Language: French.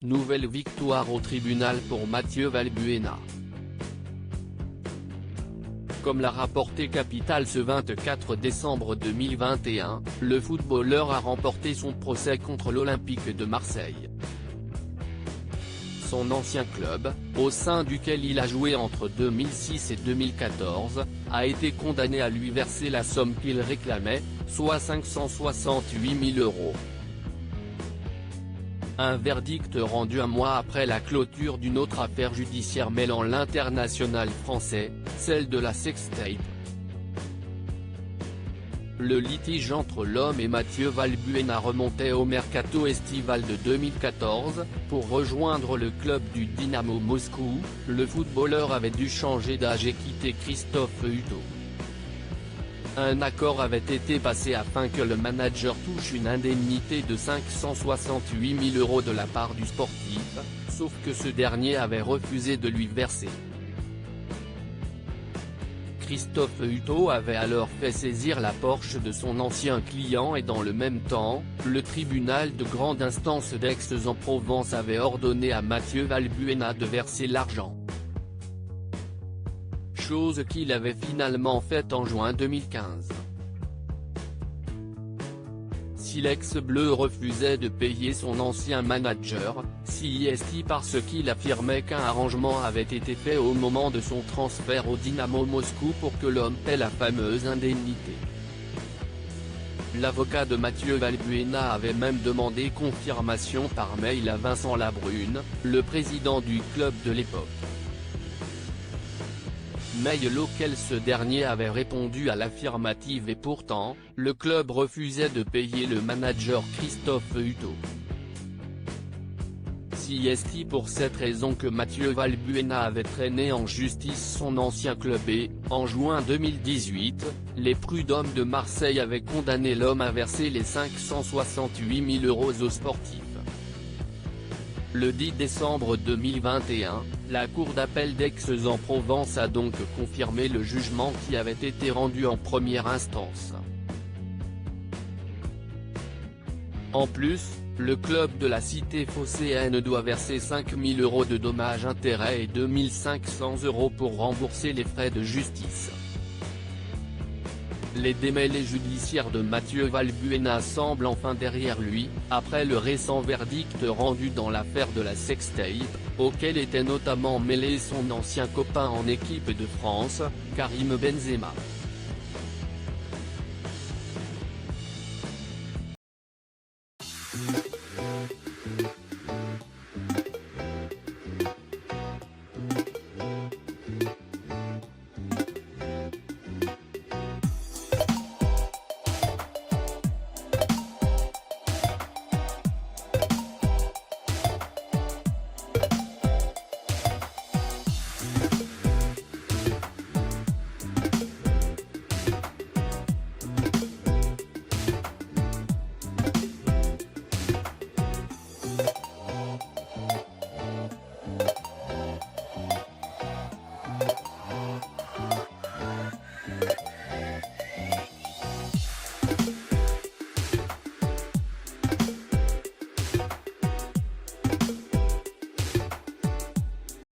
Nouvelle victoire au tribunal pour Mathieu Valbuena. Comme l'a rapporté Capital ce 24 décembre 2021, le footballeur a remporté son procès contre l'Olympique de Marseille. Son ancien club, au sein duquel il a joué entre 2006 et 2014, a été condamné à lui verser la somme qu'il réclamait, soit 568 000 €. Un verdict rendu un mois après la clôture d'une autre affaire judiciaire mêlant l'international français, celle de la sextape. Le litige entre l'homme et Mathieu Valbuena remontait au mercato estival de 2014, pour rejoindre le club du Dynamo Moscou, le footballeur avait dû changer d'âge et quitter Christophe Hutot. Un accord avait été passé afin que le manager touche une indemnité de 568 000 € de la part du sportif, sauf que ce dernier avait refusé de lui verser. Christophe Hutot avait alors fait saisir la Porsche de son ancien client et dans le même temps, le tribunal de grande instance d'Aix-en-Provence avait ordonné à Mathieu Valbuena de verser l'argent. Chose qu'il avait finalement faite en juin 2015. Si l'ex-bleu refusait de payer son ancien manager, c'est parce qu'il affirmait qu'un arrangement avait été fait au moment de son transfert au Dynamo Moscou pour que l'homme paie la fameuse indemnité. L'avocat de Mathieu Valbuena avait même demandé confirmation par mail à Vincent Labrune, le président du club de l'époque. Mail auquel ce dernier avait répondu à l'affirmative et pourtant, le club refusait de payer le manager Christophe Hutot. C'est pour cette raison que Mathieu Valbuena avait traîné en justice son ancien club et, en juin 2018, les prud'hommes de Marseille avaient condamné l'homme à verser les 568 000 € aux sportifs. Le 10 décembre 2021, la Cour d'appel d'Aix-en-Provence a donc confirmé le jugement qui avait été rendu en première instance. En plus, le club de la cité phocéenne doit verser 5 000 € de dommages-intérêts et 2 500 € pour rembourser les frais de justice. Les démêlés judiciaires de Mathieu Valbuena semblent enfin derrière lui, après le récent verdict rendu dans l'affaire de la sextape, auquel était notamment mêlé son ancien copain en équipe de France, Karim Benzema.